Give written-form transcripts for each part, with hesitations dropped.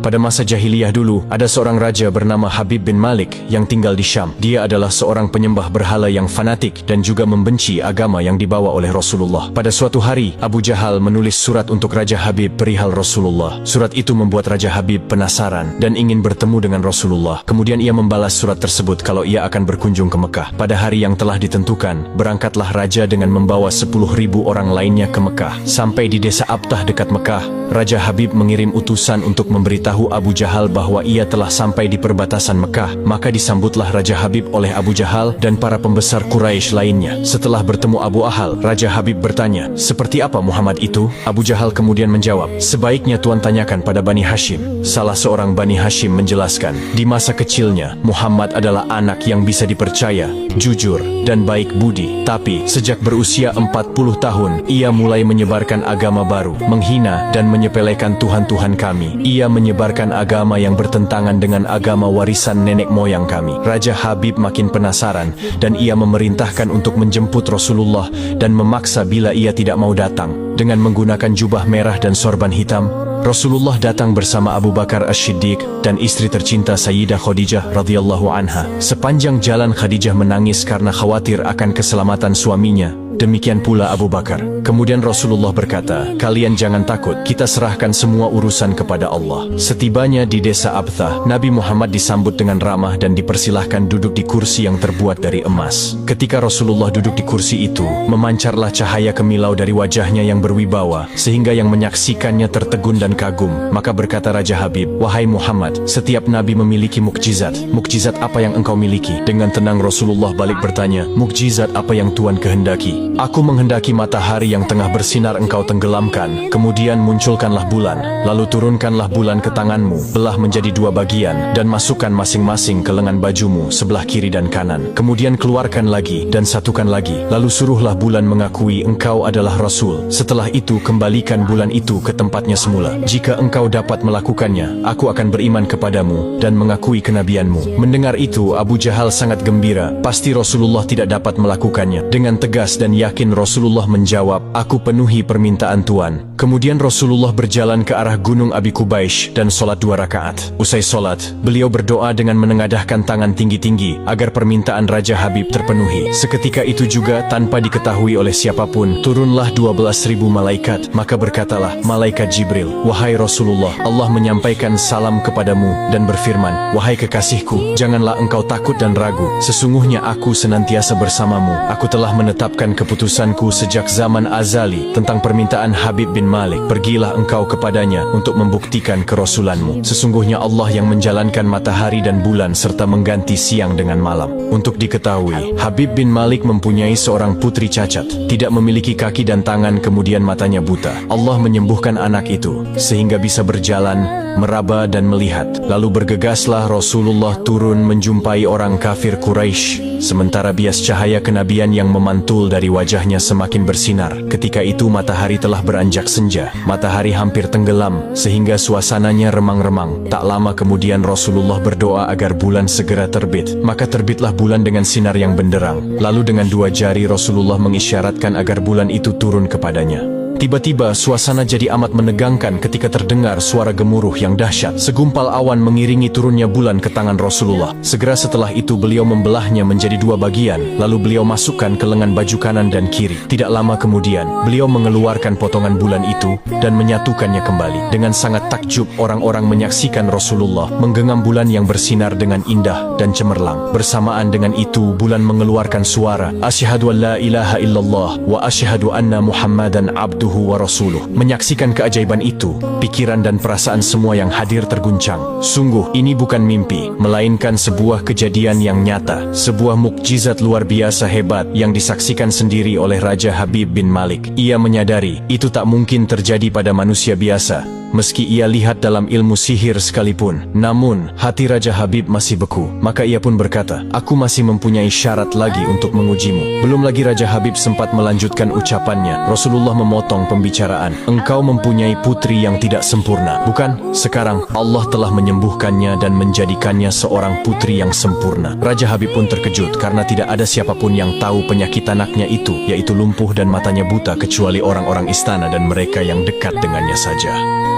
Pada masa jahiliyah dulu, ada seorang raja bernama Habib bin Malik yang tinggal di Syam. Dia adalah seorang penyembah berhala yang fanatik dan juga membenci agama yang dibawa oleh Rasulullah. Pada suatu hari, Abu Jahal menulis surat untuk Raja Habib perihal Rasulullah. Surat itu membuat Raja Habib penasaran dan ingin bertemu dengan Rasulullah. Kemudian ia membalas surat tersebut kalau ia akan berkunjung ke Mekah. Pada hari yang telah ditentukan, berangkatlah raja dengan membawa 10.000 orang lainnya ke Mekah. Sampai di desa Abtah dekat Mekah, Raja Habib mengirim utusan untuk memberitahu Abu Jahal bahwa ia telah sampai di perbatasan Mekah. Maka disambutlah Raja Habib oleh Abu Jahal dan para pembesar Quraisy lainnya. Setelah bertemu Abu Ahal, Raja Habib bertanya, "Seperti apa Muhammad itu?" Abu Jahal kemudian menjawab, "Sebaiknya Tuan tanyakan pada Bani Hashim." Salah seorang Bani Hashim menjelaskan, di masa kecilnya, Muhammad adalah anak yang bisa dipercaya, jujur, dan baik budi. Tapi, sejak berusia 40 tahun, ia mulai menyebarkan agama baru, menghina dan menyepelekan Tuhan-Tuhan kami. Ia menyebarkan agama yang bertentangan dengan agama warisan nenek moyang kami. Raja Habib makin penasaran dan ia memerintahkan untuk menjemput Rasulullah dan memaksa bila ia tidak mau datang. Dengan menggunakan jubah merah dan sorban hitam, Rasulullah datang bersama Abu Bakar As-Siddiq dan istri tercinta Sayyidah Khadijah radhiyallahu anha. Sepanjang jalan Khadijah menangis karena khawatir akan keselamatan suaminya. Demikian pula Abu Bakar. Kemudian Rasulullah berkata, "Kalian jangan takut, kita serahkan semua urusan kepada Allah." Setibanya di desa Abtah, Nabi Muhammad disambut dengan ramah dan dipersilahkan duduk di kursi yang terbuat dari emas. Ketika Rasulullah duduk di kursi itu, memancarlah cahaya kemilau dari wajahnya yang berwibawa, sehingga yang menyaksikannya tertegun dan kagum. Maka berkata Raja Habib, "Wahai Muhammad, setiap nabi memiliki mukjizat. Mukjizat apa yang engkau miliki?" Dengan tenang Rasulullah balik bertanya, "Mukjizat apa yang Tuan kehendaki?" "Aku menghendaki matahari yang tengah bersinar engkau tenggelamkan, kemudian munculkanlah bulan, lalu turunkanlah bulan ke tanganmu, belah menjadi 2 bagian, dan masukkan masing-masing ke lengan bajumu sebelah kiri dan kanan. Kemudian keluarkan lagi, dan satukan lagi, lalu suruhlah bulan mengakui engkau adalah Rasul. Setelah itu kembalikan bulan itu ke tempatnya semula. Jika engkau dapat melakukannya, aku akan beriman kepadamu dan mengakui kenabianmu." Mendengar itu, Abu Jahal sangat gembira. Pasti Rasulullah tidak dapat melakukannya. Dengan tegas dan yakin Rasulullah menjawab, "Aku penuhi permintaan Tuan." Kemudian Rasulullah berjalan ke arah Gunung Abi Qubaish dan sholat 2 rakaat. Usai sholat, beliau berdoa dengan menengadahkan tangan tinggi-tinggi agar permintaan Raja Habib terpenuhi. Seketika itu juga, tanpa diketahui oleh siapapun, turunlah 12.000 malaikat. Maka berkatalah malaikat Jibril, "Wahai Rasulullah, Allah menyampaikan salam kepadamu dan berfirman, 'Wahai kekasihku, janganlah engkau takut dan ragu. Sesungguhnya aku senantiasa bersamamu. Aku telah menetapkan keputusanku sejak zaman azali tentang permintaan Habib bin Malik. Pergilah engkau kepadanya untuk membuktikan kerasulanmu. Sesungguhnya Allah yang menjalankan matahari dan bulan serta mengganti siang dengan malam." Untuk diketahui, Habib bin Malik mempunyai seorang putri cacat, tidak memiliki kaki dan tangan, kemudian matanya buta. Allah menyembuhkan anak itu sehingga bisa berjalan, meraba dan melihat. Lalu bergegaslah Rasulullah turun menjumpai orang kafir Quraisy, sementara bias cahaya kenabian yang memantul dari wajahnya semakin bersinar. Ketika itu matahari telah beranjak senja. Matahari hampir tenggelam sehingga suasananya remang-remang. Tak lama kemudian Rasulullah berdoa agar bulan segera terbit. Maka terbitlah bulan dengan sinar yang benderang. Lalu dengan 2 jari Rasulullah mengisyaratkan agar bulan itu turun kepadanya. Tiba-tiba suasana jadi amat menegangkan ketika terdengar suara gemuruh yang dahsyat. Segumpal awan mengiringi turunnya bulan ke tangan Rasulullah. Segera setelah itu beliau membelahnya menjadi 2 bagian, lalu beliau masukkan ke lengan baju kanan dan kiri. Tidak lama kemudian, beliau mengeluarkan potongan bulan itu dan menyatukannya kembali. Dengan sangat takjub, orang-orang menyaksikan Rasulullah menggenggam bulan yang bersinar dengan indah dan cemerlang. Bersamaan dengan itu, bulan mengeluarkan suara, "Asyhadu an la ilaha illallah wa asyhadu anna Muhammadan abduhu wa rasuluh." Menyaksikan keajaiban itu, pikiran dan perasaan semua yang hadir terguncang. Sungguh, ini bukan mimpi, melainkan sebuah kejadian yang nyata, sebuah mukjizat luar biasa hebat yang disaksikan sendiri oleh Raja Habib bin Malik. Ia menyadari, itu tak mungkin terjadi pada manusia biasa, meski ia lihat dalam ilmu sihir sekalipun. Namun, hati Raja Habib masih beku. Maka ia pun berkata, "Aku masih mempunyai syarat lagi untuk mengujimu." Belum lagi Raja Habib sempat melanjutkan ucapannya, Rasulullah memotong pembicaraan. "Engkau mempunyai putri yang tidak sempurna, bukan? Sekarang Allah telah menyembuhkannya dan menjadikannya seorang putri yang sempurna." Raja Habib pun terkejut karena tidak ada siapapun yang tahu penyakit anaknya itu, yaitu lumpuh dan matanya buta, kecuali orang-orang istana dan mereka yang dekat dengannya saja.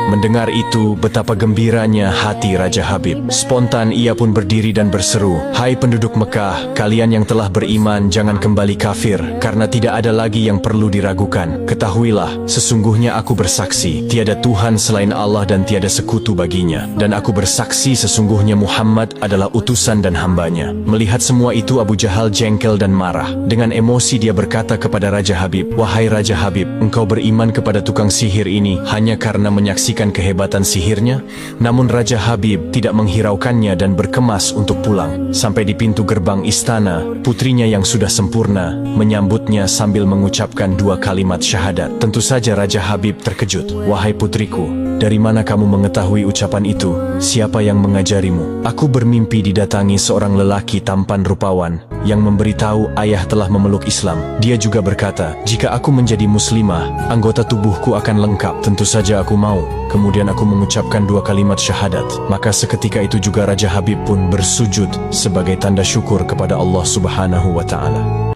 Mendengar itu, betapa gembiranya hati Raja Habib. Spontan ia pun berdiri dan berseru, "Hai penduduk Mekah, kalian yang telah beriman jangan kembali kafir, karena tidak ada lagi yang perlu diragukan. Ketahuilah, sesungguhnya aku bersaksi, tiada Tuhan selain Allah dan tiada sekutu baginya. Dan aku bersaksi sesungguhnya Muhammad adalah utusan dan hambanya." Melihat semua itu, Abu Jahal jengkel dan marah. Dengan emosi dia berkata kepada Raja Habib, "Wahai Raja Habib, engkau beriman kepada tukang sihir ini hanya karena menyaksikan kehebatan sihirnya?" Namun Raja Habib tidak menghiraukannya dan berkemas untuk pulang. Sampai di pintu gerbang istana, putrinya yang sudah sempurna menyambutnya sambil mengucapkan 2 kalimat syahadat. Tentu saja Raja Habib terkejut. "Wahai putriku, dari mana kamu mengetahui ucapan itu? Siapa yang mengajarimu?" "Aku bermimpi didatangi seorang lelaki tampan rupawan yang memberitahu ayah telah memeluk Islam. Dia juga berkata, jika aku menjadi muslimah, anggota tubuhku akan lengkap. Tentu saja aku mau. Kemudian aku mengucapkan 2 kalimat syahadat. Maka seketika itu juga Raja Habib pun bersujud sebagai tanda syukur kepada Allah Subhanahu wa Ta'ala."